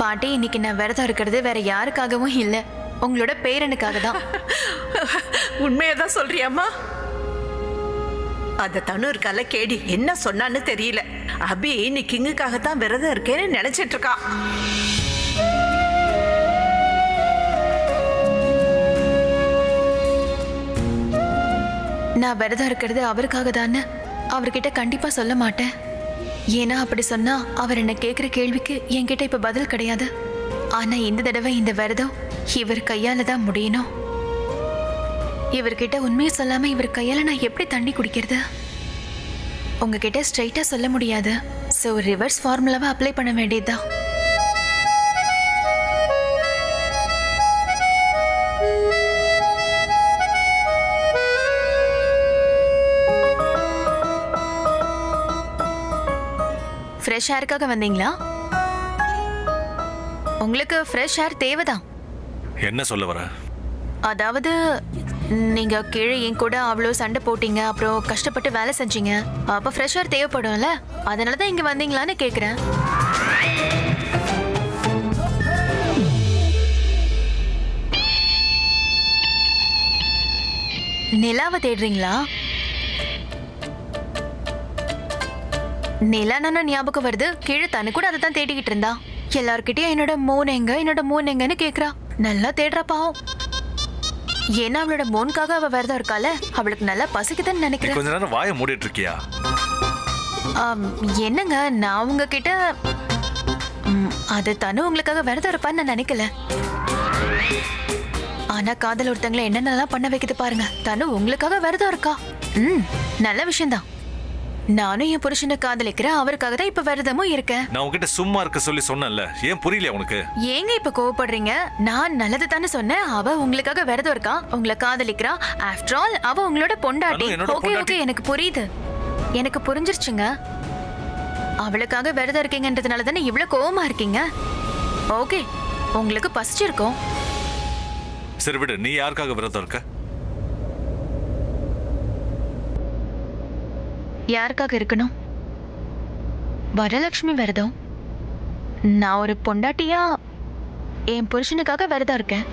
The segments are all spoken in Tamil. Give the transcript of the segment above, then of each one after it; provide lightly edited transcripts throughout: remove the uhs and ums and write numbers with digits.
பாட்டி, இன்னைக்கு நான் விரதம் இருக்கிறது வேற யாருக்காகவும் இல்ல, உங்களோட பேரனுக்காக தான். உண்மையதான் சொல்றியாம்மா? அந்த தனு இருக்கால கேடி என்ன சொன்னான்னு தெரியல. அபி நீ கிங்குக்காகத்தான் விரதம் இருக்கேன்னு நினைச்சிட்டு இருக்கான். நான் விரதம் இருக்கிறது அவருக்காக தானே அவர்கிட்ட கண்டிப்பா சொல்ல மாட்டேன். ஏன்னா அப்படி சொன்னா அவர் என்ன கேட்குற கேள்விக்கு என்கிட்ட இப்ப பதில் கிடையாது. ஆனா இந்த தடவை இந்த விரதம் இவர் கையால தான் முடியணும். இவர்கிட்ட உண்மையை சொல்லாம இவர் கையால நான் எப்படி தண்ணி குடிக்கிறது? உங்ககிட்ட ஸ்ட்ரைட்டா சொல்ல முடியாது. ஸோ ரிவர்ஸ் ஃபார்முலாவை அப்ளை பண்ண வேண்டியதுதான். ஃப்ரெஷ் ஏருக்காக வந்தீங்களா? உங்களுக்கு ஃப்ரெஷ் ஏர் தேவைதான். என்ன சொல்ல வர? அதாவது நீங்க கீழே என் கூட அவ்வளோ சண்டை போட்டீங்க, அப்புறம் கஷ்டப்பட்டு வேலை செஞ்சீங்க, அப்ப ஃப்ரெஷ் ஏர் தேவைப்படும்ல, அதனால தான் இங்க வந்தீங்களான்னு கேக்குறேன். நிலாவை தேடுறீங்களா? நிலான ஞாபகம் வருது. கீழே தனு கூட அதை தான் தேடிக்கிட்டு இருந்தா. எல்லார்கிட்டயும் என்னோட மூன் எங்கன்னு கேக்குறா. நல்லா தேடுறா பாவம். ஏன்னா அவளோட மோனுக்காக அவ விரதம் இருக்கால, அவளுக்கு நல்லா பசிக்குதுன்னு நினைக்கிறேன். கொஞ்ச நேரம் வாயை மூடிட்டு இருக்கியா? என்னங்க, நான் உங்ககிட்ட அது தனு உங்களுக்காக விரதம் இருப்பான்னு நான் நினைக்கல. ஆனா காதல் ஒருத்தங்களை என்னென்னலாம் பண்ண வைக்குது பாருங்க. தனு உங்களுக்காக விரதம் இருக்கா. நல்ல விஷயம்தான். நானும் என் புருஷனை காதலிக்கிறேன், அவருக்காக தான் இப்ப விரதமும் இருக்கேன். நான் உங்ககிட்ட சும்மா இருக்க சொல்லி சொன்னேன்ல, ஏன் புரியல உனக்கு? ஏங்க இப்ப கோவப்படுறீங்க? நான் நல்லது தானே சொன்னேன். அவ உங்களுக்காக விரதம் இருக்கா, உங்களை காதலிக்கிறா. ஆஃப்டர் ஆல் அவ உங்களோட பொண்டாட்டி. ஓகே ஓகே, எனக்கு புரியுது, எனக்கு புரிஞ்சிருச்சுங்க. அவளுக்காக விரதம் இருக்கீங்கன்றதுனால தானே இவ்வளவு கோவமா இருக்கீங்க. ஓகே, உங்களுக்கு பசிச்சிருக்கோம். சரி விடு, நீ யாருக்காக விரதம் இருக்க? யாருக்காக இருக்கணும்? வரலட்சுமி விரதம். நான் ஒரு பொண்டாட்டியா என் புருஷனுக்காக விரதம் இருக்கேன்.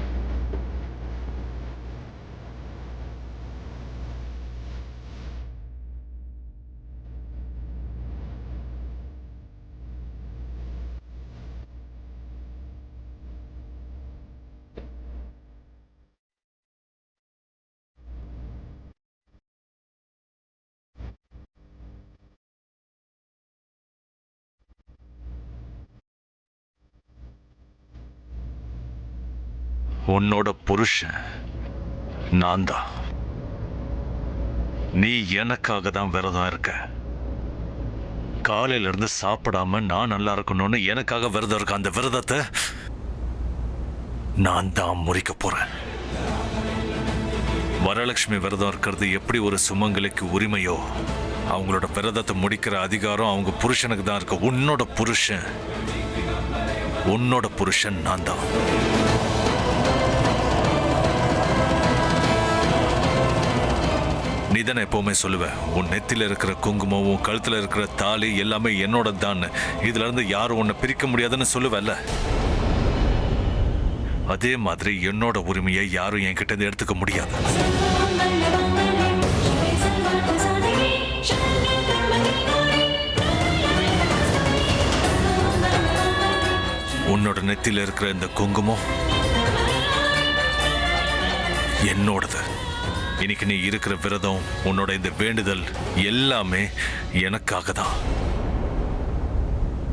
உன்னோட புருஷன் நான் தான். நீ எனக்காக தான் விரதம் இருக்க. காலையில இருந்து சாப்பிடாம நான் நல்லா இருக்கணும்னு எனக்காக விரதம் இருக்க. அந்த விரதத்தை நான் தான் முறிக்க போறேன். வரலட்சுமி விரதம் இருக்கிறது எப்படி ஒரு சுமங்கலிக்கு உரிமையோ, அவங்களோட விரதத்தை முடிக்கிற அதிகாரம் அவங்க புருஷனுக்கு தான் இருக்கு. உன்னோட புருஷன் நான் தான். நீ தானே எப்பவுமே சொல்லுவ, உன் நெத்தில இருக்கிற குங்குமம், உன் கழுத்துல இருக்கிற தாலி எல்லாமே என்னோட தான். இதுல இருந்து யாரும் உன்னை பிரிக்க முடியாதுன்னு சொல்லுவல்ல. அதே மாதிரி என்னோட உரிமையை யாரும் என்கிட்ட இருந்து எடுத்துக்க முடியாது. உன்னோட நெத்தில இருக்கிற இந்த குங்குமம் என்னோடது. இன்னைக்கு நீ இருக்கிற விரதம், உன்னோட இந்த வேண்டுதல் எல்லாமே எனக்காக தான்.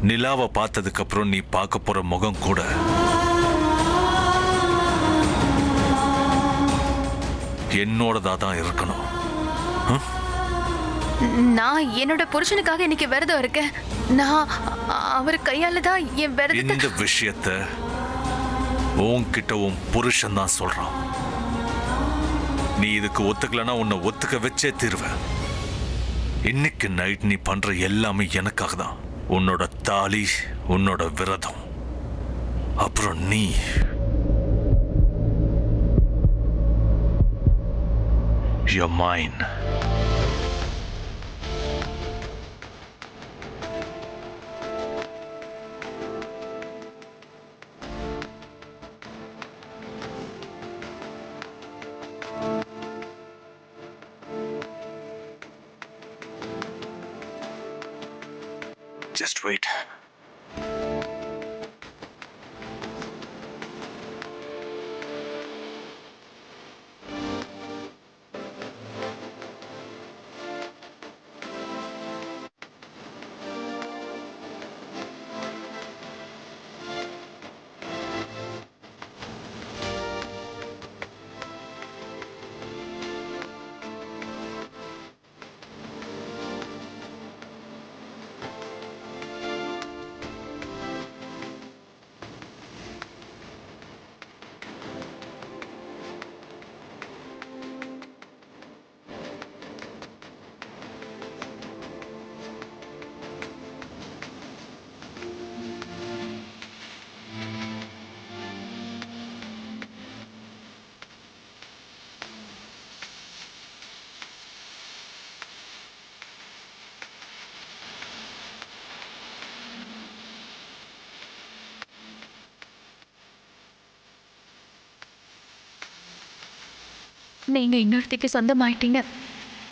நிலாவை பார்த்ததுக்கு அப்புறம் நீ பார்க்க போற முகம் கூட என்னோடதா தான் இருக்கணும். நான் என்னோட புருஷனுக்காக இன்னைக்கு விரதம் இருக்கேன். நான் அவர் கையால தான் என் விரதத்தை. இந்த விஷயத்தை உன்கிட்ட உன் புருஷன் தான் சொல்றான். நீ இதுக்கு ஒத்துக்கலன்னா உன்னை ஒத்துக்க வச்சே தீர்வேன். இன்னைக்கு நைட் நீ பண்ற எல்லாமே எனக்காக தான். உன்னோட தாலி, உன்னோட விரதம், அப்புறம் நீ. You're mine. Just wait. நீங்க இன்னொருத்திக்கு சொந்தமாயிட்டீங்க.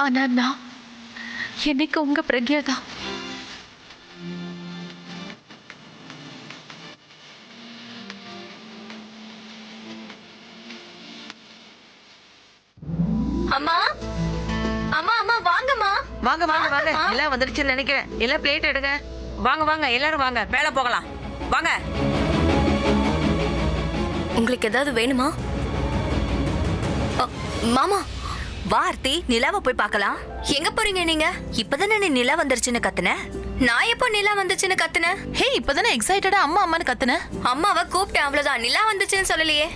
ஆனா நான் என்னைக்கு உங்க பிரக்யா தான். அம்மா அம்மா அம்மா வாங்கம்மா. வாங்க வாங்க வாங்க, எல்லாம் வந்துடுச்சுன்னு நினைக்கிறேன். எல்லாம் பிளேட் எடுங்க. வாங்க வாங்க எல்லாரும் வாங்க, மேல போகலாம் வாங்க. உங்களுக்கு ஏதாவது வேணுமா? மாமா வார்த்தி நிலாவை போய் பார்க்கலாம். எங்க போறீங்க நீங்க? இப்பதானே நீ நிலா வந்துருச்சுன்னு கத்துன. நான் எப்போ நிலா வந்துச்சுன்னு கத்துன? ஹே, இப்பதானே எக்ஸைட்டடா அம்மா அம்மான்னு கத்துன. அம்மாவை கூப்பிட்டேன், அவ்வளவுதான். நிலா வந்துச்சுன்னு சொல்லலையே.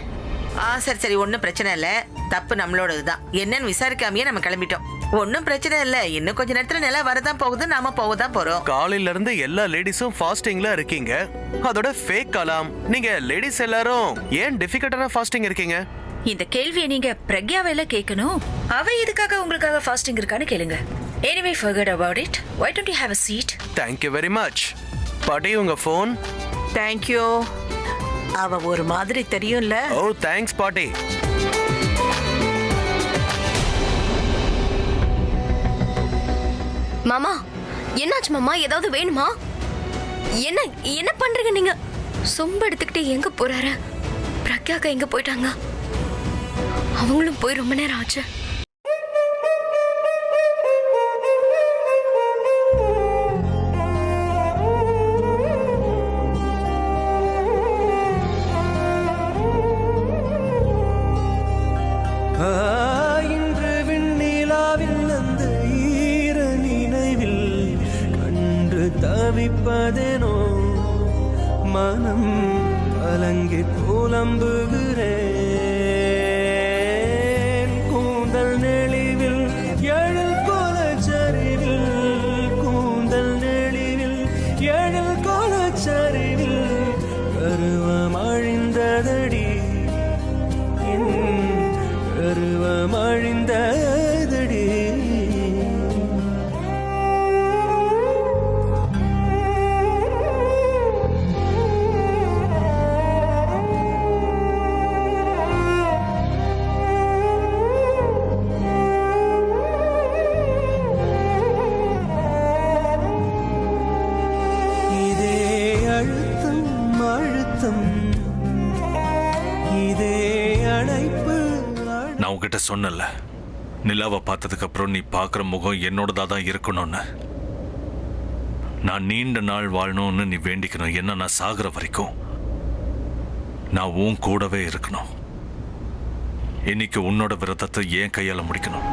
சரி சரி, ஒன்றும் பிரச்சனை இல்லை. தப்பு நம்மளோடதுதான். என்னன்னு விசாரிக்காமையே நம்ம கிளம்பிட்டோம். ஒன்றும் பிரச்சனை இல்லை. இன்னும் கொஞ்ச நேரத்துல நிலா வரதான் போகுது, நாம போகதான் போறோம். காலையில இருந்து எல்லா லேடிஸும் ஃபாஸ்டிங்ல இருக்கீங்க. அதோட ஃபேக் கலாம். நீங்க லேடிஸ் எல்லாரும் ஏன் டிஃபிகல்ட்டான ஃபாஸ்டிங் இருக்கீங்க? இந்த கேள்வியை நீங்க பிரக்யாவையில கேட்கணும். அவ இதுக்காக உங்களுக்காக ஃபாஸ்டிங் இருக்கான்னு கேளுங்க. Anyway, forget about it. Why don't you have a seat? Thank you very much. பாட்டி உங்க ஃபோன். தேங்க்யூ. அவ ஒரு மாதிரி தெரியும்ல. ஓ தேங்க்ஸ் பாட்டி. மாமா என்னாச்சு மாமா? ஏதாவது வேணுமா? என்ன என்ன பண்றீங்க நீங்க? சொம்ப எடுத்துக்கிட்டு எங்க போறாரு? பிரக்யாக்கா எங்க போயிட்டாங்க? அவங்களும் போய் ரொம்ப நேரம் ஆச்சு. இன்று விண்ணிலாவில் அந்த ஈர நினைவில் கண்டு தவிப்பதேனோ மனம் கலங்கி புலம்புகிறேன். கூந்தல் நெளிவில் எழில் கோலச்சரிவில், கூந்தல் நெளிவில் எழில் கோலச்சரிவில் கருவம் அழிந்ததடி, கருவம் அழிந்ததடி. இதே அழுத்தம் அழுத்தம், இதே அணைப்பு. நான் உன்கிட்ட சொன்னல, நிலாவை பார்த்ததுக்கு அப்புறம் நீ பார்க்குற முகம் என்னோடதா தான் இருக்கணும்னு. நான் நீண்ட நாள் வாழணும்னு நீ வேண்டிக்கணும். என்ன, நான் சாகுற வரைக்கும் நான் உன் கூடவே இருக்கணும். இன்னைக்கு உன்னோட விரதத்தை ஏன் கையால முடிக்கணும்.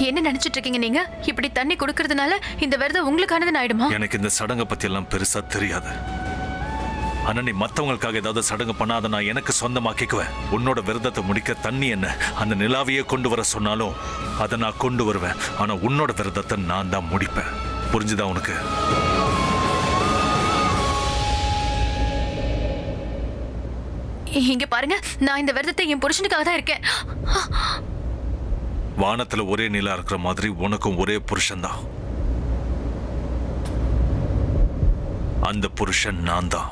என்ன நினைச்சிட்டு இருக்கீங்க நீங்க? இப்படி தண்ணி கொடுக்கறதுனால இந்த விரதம் உங்களுக்கானது ஆயிடுமா? எனக்கு இந்த சடங்கை பத்தி எல்லாம் பெருசா தெரியாது. ஆனா நீ மத்தவங்களுக்காக ஏதாவது சடங்கு பண்ணா அதை நான் எனக்கு சொந்தமாக்கிக்குவேன். உன்னோட விரதத்தை முடிக்க தண்ணி என்ன அந்த நிலாவையே கொண்டு வர சொன்னாலும் அதை நான் கொண்டு வருவேன். ஆனா உன்னோட விரதத்தை நான் தான் முடிப்பேன். புரிஞ்சுதா உனக்கு? இங்க பாருங்க, நான் இந்த விரதத்தை என் புருஷனுக்காக தான் இருக்கேன். வானத்துல ஒரே நிலா இருக்கிற மாதிரி உனக்கும் ஒரே புருஷன்தான். அந்த புருஷன் நான் தான்.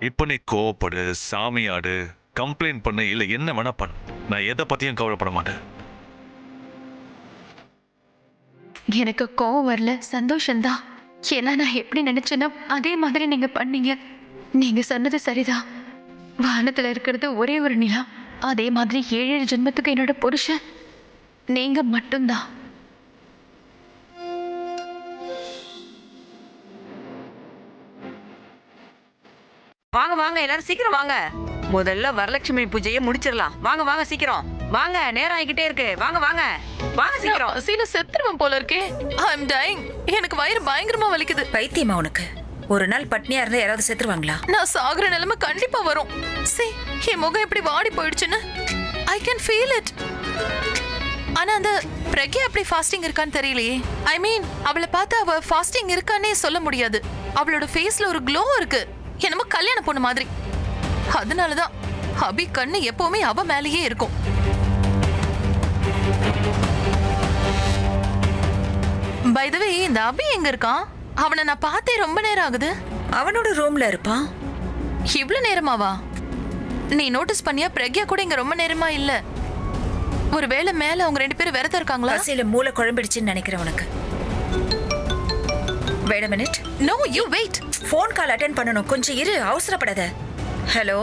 இப்போ நீ கோவப்படு, சாமியாடு, கம்ப்ளைண்ட் பண்ணு, இல்ல என்ன வேணா பண்ணு. நான் எதை பத்தியும் கவலைப்பட மாட்டேன். எனக்கு கோவம் வரல, சந்தோஷம்தான். ஏன்னா நான் எப்படி நினைச்சேனோ அதே மாதிரி நீங்க பண்ணீங்க. நீங்க சொன்னது சரிதான். வானத்துல இருக்கிறது ஒரே ஒரு நிலா. அதே மாதிரி 7 ஜென்மத்துக்கு என்னோட புருஷன் நீங்க மட்டும்தான். வாங்க வாங்க எல்லாரும் சீக்கிரம் வாங்க. முதல்ல வரலட்சுமி பூஜையை முடிச்சிடலாம். வாங்க வாங்க சீக்கிரம் வாங்க, நேரம் ஆகிக்கிட்டே இருக்கு. வாங்க வாங்க வாங்க சீக்கிரம். சீன செத்துருவன் போல இருக்கே. ஐ அம் டைங். எனக்கு வயிறு பயங்கரமா வலிக்குது. பைத்தியமா உனக்கு? ஒரு நாள் பட்னியா இருந்தா யாராவது செத்துருவாங்களா? நான் சாகுற நிலைமை கண்டிப்பா வரும். See, என் முகம் எப்படி வாடி போயிடுச்சுன்னு. I can feel it. ஆனா அந்த பிரக்யா எப்படி ஃபாஸ்டிங் இருக்கான்னு தெரியலையே. ஐ மீன், அவளை பார்த்து அவ ஃபாஸ்டிங் இருக்கானே சொல்ல முடியாது. அவளோட ஃபேஸ்ல ஒரு க்ளோ இருக்கு, என்னமோ கல்யாண பொண்ணு மாதிரி. அதனாலதான் அபி கண்ணு எப்பவுமே அவ மேலேயே இருக்கும். பை தி வே, இந்த அபி எங்க இருக்கான்? அவனை நான் பார்த்தே ரொம்ப நேரம் ஆகுது. அவனோட ரூம்ல இருப்பான். இவ்வளவு நேரமாவா? நீ நோட்டீஸ் பண்ணியா? பிரக்யா கூட இங்க ரொம்ப நேரமா இல்ல. ஒருவேளை மேல அவங்க 2 பேரும் விரதம் இருக்காங்களா? பசியில மூளை குழம்பிடுச்சுன்னு நினைக்கிறேன் உனக்கு. Wait a minute. No, you wait. Phone call attend பண்ணனும். கொஞ்சம் இரு, அவசரப்படாத. ஹலோ.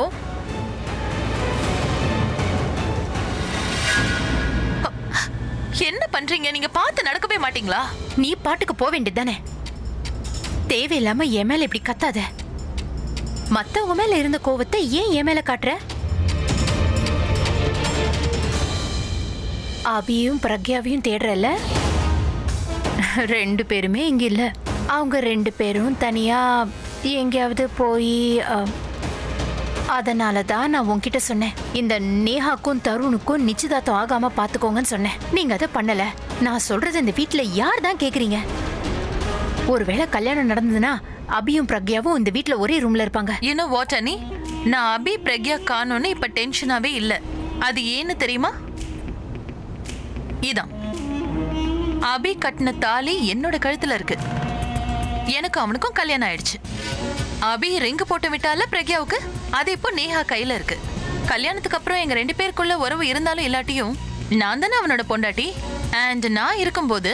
என்ன பண்றீங்க? நீங்க பார்த்து நடக்கவே மாட்டீங்களா? நீ பாட்டுக்கு போக வேண்டியதானே. தேவையில்லாம என் மேல இப்படி கத்தாத. மத்தவங்க மேல இருந்த கோவத்தை ஏன் என் மேல காட்டுற? அபியும் பிரக்யாவையும் தேடுறல. 2 பேருமே இங்க இல்ல. அவங்க 2 பேரும் தனியா எங்கேயாவது போய், அதனால தான் நான் உன்கிட்ட சொன்னேன், இந்த நேஹாக்கும் தருணுக்கும் நிச்சயதார்த்தம் ஆகாம பாத்துக்கோங்கன்னு சொன்னேன். நீங்க அதை பண்ணல. நான் சொல்றது இந்த வீட்டுல யார் தான் கேக்குறீங்க? ஒருவேளை கல்யாணம் நடந்ததுன்னா அபியும் பிரக்யாவும் இந்த வீட்டுல ஒரே ரூம்ல இருப்பாங்க. You know what, அனி? நான் அபி பிரக்யா காணோன்னு இப்ப டென்ஷனாவே இல்ல. அது ஏன்னு தெரியுமா? இதான், அபி கட்டின தாலி என்னோட கழுத்துல இருக்கு. எனக்கு அவனுக்கும் கல்யாணம் ஆயிடுச்சு. அபி ரிங்கு போட்டு விட்டால பிரக்யாவுக்கு, அது இப்போ நேஹா கையில இருக்கு. கல்யாணத்துக்கு அப்புறம் எங்க 2 பேருக்குள்ள உறவு இருந்தாலும் இல்லாட்டியும் நான் தானே அவனோட பொண்டாட்டி. அண்ட் நான் இருக்கும்போது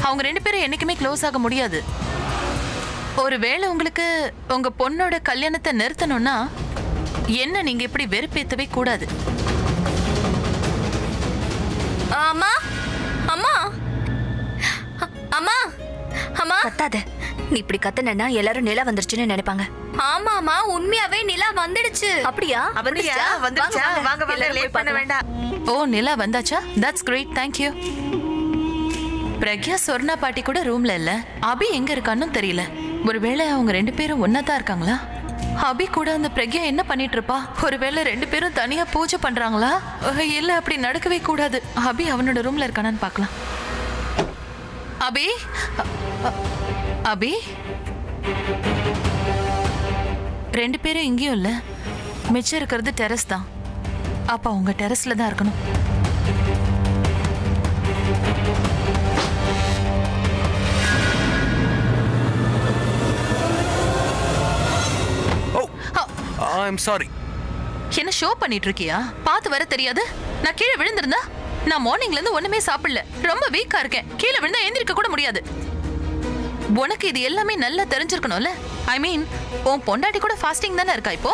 அவங்க 2 பேரும் என்னைக்குமே க்ளோஸ் ஆக முடியாது. ஒருவேளை உங்களுக்கு உங்க பொண்ணோட கல்யாணத்தை நிறுத்தணும்னா என்ன நீங்க இப்படி வெறுப்பேத்தவே கூடாது. அம்மா அம்மா அம்மா அம்மா கத்தாத. நீ இப்படி கத்தனா எல்லாரும் நிலா வந்துருச்சுன்னு நினைப்பாங்க. ஆமாமா, உண்மையாவே நிலா வந்துடுச்சு. அப்படியா? வந்துருச்சா? வாங்க வாங்க, லேட் பண்ண வேண்டாம். ஓ, நிலா வந்தாச்சா? That's great, thank you. Pragya Swarna பாட்டி கூட ரூம்ல இல்ல. அபி எங்க இருக்கான்னு தெரியல. ஒருவேளை அவங்க 2 பேரும் ஒன்னா தான் இருக்காங்களா? அபி கூட அந்த பிரக்யா என்ன பண்ணிட்டு இருப்பா? ஒருவேளை 2 பேரும் தனியா பூஜை பண்றாங்களா? இல்ல, அப்படி நடக்கவே கூடாது. அபி அவனோட ரூம்ல இருக்கானான்னு பார்க்கலாம். அபி, அபி, 2 பேரும் இங்கேயும் இல்ல. மிச்சம் இருக்கிறது டெரஸ் தான். அப்ப அவங்க டெரஸ்ல தான் இருக்கணும். I'm sorry. என்ன ஷோ பண்ணிட்டு இருக்கியா? பார்த்து வர தெரியாது? நான் கீழே விழுந்திருந்தா? நான் மார்னிங்ல இருந்து ஒண்ணுமே சாப்பிடல, ரொம்ப வீக்கா இருக்கேன். கீழே விழுந்தா எந்திரிக்க கூட முடியாது. உனக்கு இது எல்லாமே நல்லா தெரிஞ்சிருக்கணும்ல. ஐ மீன், உன் பொண்டாட்டி கூட ஃபாஸ்டிங் தானே இருக்கா இப்போ?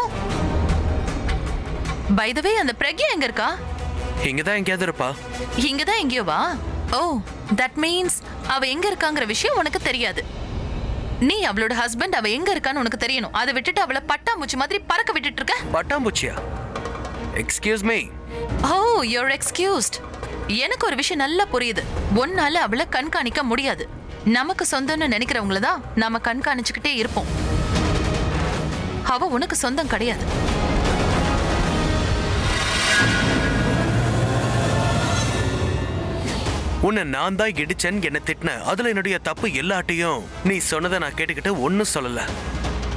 பை தி வே, அந்த பிரக்யா எங்க இருக்கா? இங்கதான் எங்கேயாவது இருப்பா. இங்கதான் எங்கேயோ வா. ஓ, தட் மீன்ஸ் அவ எங்க இருக்காங்கிற விஷயம் உனக்கு தெரியாது. நீ அவளோட ஹஸ்பண்ட், அவ எங்க இருக்கான்னு உனக்கு தெரியணும். அதை விட்டுட்டு அவளை பட்டாம்பூச்சி மாதிரி பறக்க விட்டுட்டு இருக்க. பட்டாம்பூச்சியா? Excuse me. Oh, you're excused. எனக்கு ஒரு விஷயம் நல்லா புரியுது. ஒன்னால அவளை கண்காணிக்க முடியாது. நமக்கு சொந்தம்னு நினைக்கிறவங்கள தான் நாம கண்காணிச்சுக்கிட்டே இருப்போம். அவ உனக்கு சொந்தம் கிடையாது. உன்னை நான் தான் இடிச்சேன்னு என்ன திட்டின. அதுல என்னுடைய தப்பு எல்லாட்டையும் நீ சொன்னதை நான் கேட்டுக்கிட்டு ஒன்னும் சொல்லல.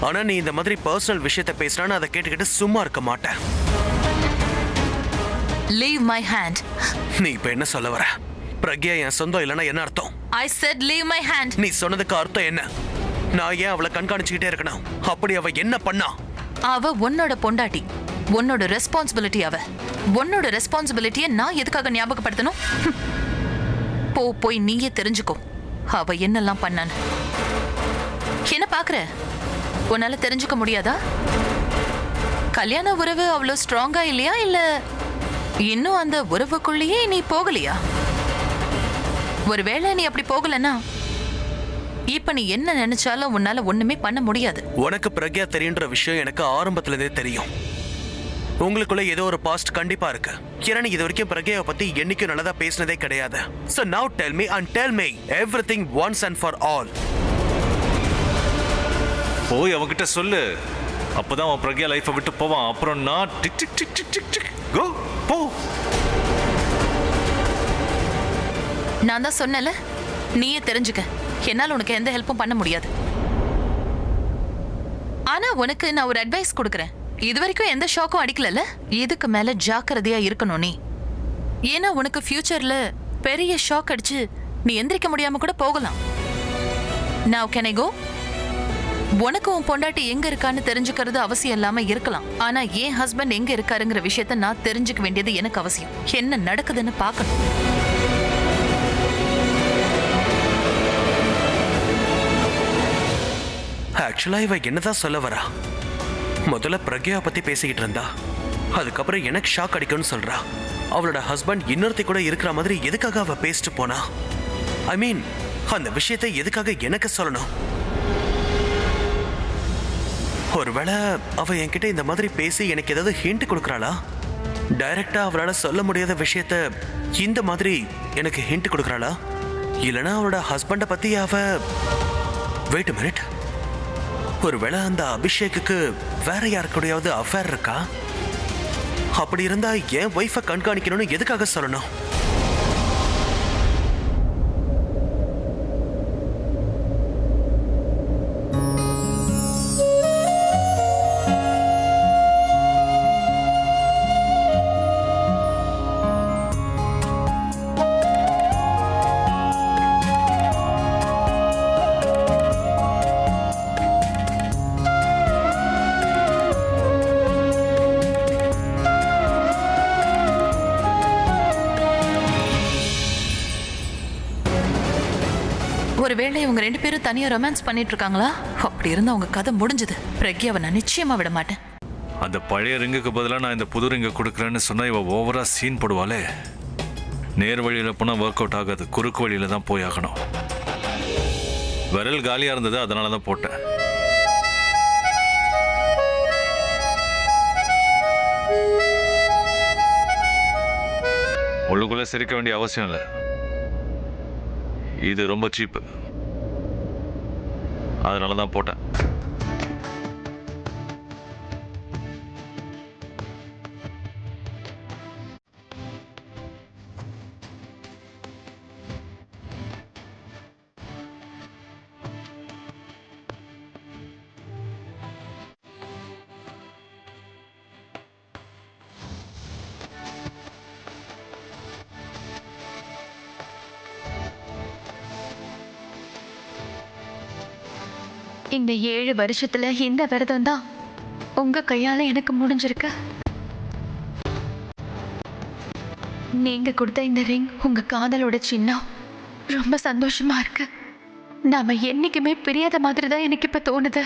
ஆனா நீ இந்த மாதிரி பர்சனல் விஷயத்த பேசுறான்னு அதை கேட்டுக்கிட்டு சும்மா இருக்க மாட்டேன். Leave my hand. நீ இப்ப என்ன சொல்ல வர? பிரக்யா என் சொந்தம் இல்லைன்னா என்ன அர்த்தம்? I said leave my hand. நீ சொன்னதுக்கு அர்த்தம் என்ன? நான் ஏன் அவளை கண்காணிச்சுக்கிட்டே இருக்கணும்? அப்படி அவ என்ன பண்ணா? அவ உன்னோட பொண்டாட்டி, உன்னோட ரெஸ்பான்சிபிலிட்டி. அவ உன்னோட ரெஸ்பான்சிபிலிட்டியை நான் எதுக்காக ஞாபகப்படுத்தணும்? போய் நீயே தெரிஞ்சுக்கோ அவ என்னெல்லாம் பண்ணான்னு. என்ன பாக்குற? உன்னால தெரிஞ்சுக்க முடியாதா? கல்யாண உறவு அவ்வளவு ஸ்ட்ராங்கா இல்லையா, இல்ல இன்னும் அந்த உறவுக்குள்ளேயே நீ போகலையா? ஒருவேளை நீ அப்படி போகலன்னா இப்ப நீ என்ன நினைச்சாலும் உன்னால ஒண்ணுமே பண்ண முடியாது. உனக்கு பிரக்யா தெரியுன்ற விஷயம் எனக்கு ஆரம்பத்துல இருந்தே தெரியும். உங்களுக்குள்ள ஏதோ ஒரு பாஸ்ட் கண்டிப்பா இருக்கு. கிரண் இது வரைக்கும் பிரக்யாவை பத்தி என்னைக்கும் நல்லதா பேசினதே கிடையாது. So now tell me everything once and for all. போய் அவகிட்ட சொல்லு, அப்பதான் அவன் பிரக்யா லைஃபை விட்டு போவான். அப்புறம் நான் tick tick tick tick tick tick go போ. நான் தான் சொன்னல, நீயே தெரிஞ்சுக்க. என்னால உனக்கு எந்த ஹெல்ப்பும் பண்ண முடியாது. ஆனா உனக்கு நான் ஒரு அட்வைஸ் கொடுக்கறேன். இது வரைக்கும் எந்த ஷாக்கும் அடிக்கலல, இதுக்கு மேல ஜாக்கிரதையா இருக்கணும் நீ. ஏன்னா உனக்கு ஃபியூச்சர்ல பெரிய ஷாக் அடிச்சு நீ எந்திரிக்க முடியாம கூட போகலாம். Now can I go? உனக்கு உன் பொண்டாட்டி எங்க இருக்கான்னு தெரிஞ்சுக்கிறது அவசியம் இல்லாம இருக்கலாம். ஆனா என் ஹஸ்பண்ட் எங்க இருக்காருங்கிற விஷயத்த நான் தெரிஞ்சுக்க வேண்டியது எனக்கு அவசியம். என்ன நடக்குதுன்னு பார்க்கணும். ஆக்சுவலா இவ என்னதான் சொல்ல வரா? முதல்ல பிரக்யா பத்தி பேசிக்கிட்டு இருந்தா, அதுக்கப்புறம் எனக்கு ஷாக் அடிக்கும்னு சொல்றா. அவளோட ஹஸ்பண்ட் இன்னொருத்தி கூட இருக்கிற மாதிரி எதுக்காக அவ பேசிட்டு போனா? ஐ மீன் அந்த விஷயத்தை எதுக்காக எனக்கு சொல்லணும்? ஒருவேளை அவ என்கிட்ட இந்த மாதிரி பேசி எனக்கு ஏதாவது ஹிண்ட் கொடுக்கறாளா? டைரக்டா அவளால சொல்ல முடியாத விஷயத்த இந்த மாதிரி எனக்கு ஹிண்ட் கொடுக்கறாளா? இல்லனா அவளோட ஹஸ்பண்ட பத்தி அவ வெயிட் a minute, ஒருவேளை அந்த அபிஷேக்குக்கு வேற யாருக்கூடையாவது அஃபேர் இருக்கா? அப்படி இருந்தா என் வைஃபை கண்காணிக்கணும்னு எதுக்காக சொல்லணும்? ஒருவேளை இவங்க ரெண்டு பேரும் தனியா ரொமான்ஸ் பண்ணிட்டு இருக்காங்களா? அப்படி இருந்தா அவங்க கதை முடிஞ்சது. பிரக்யாவை நான் நிச்சயமா விட மாட்டேன். அந்த பழைய ரிங்குக்கு பதிலாக நான் இந்த புது ரிங்கை கொடுக்குறேன்னு சொன்னா இவ ஓவரா சீன் போடுவாளே. நேர் வழியில போனா ஒர்க் அவுட் ஆகாது, குறுக்கு வழியில தான் போய் ஆகணும். விரல் காலியா இருந்தது, அதனால தான் போட்டேன். உள்ளுக்குள்ள சிரிக்க வேண்டிய அவசியம் இல்லை. இது ரொம்ப சீப்பு, அதனால தான் போட்டேன். இந்த 7 வருஷத்துல இந்த விரதம் தான் உங்க கையால எனக்கு முடிஞ்சிருக்கு. நீங்க கொடுத்த இந்த ரிங் உங்க காதலோட சின்னம். ரொம்ப சந்தோஷமா இருக்கு. நாம என்னைக்குமே பிரியாத மாதிரி தான் எனக்கு இப்ப தோணுது.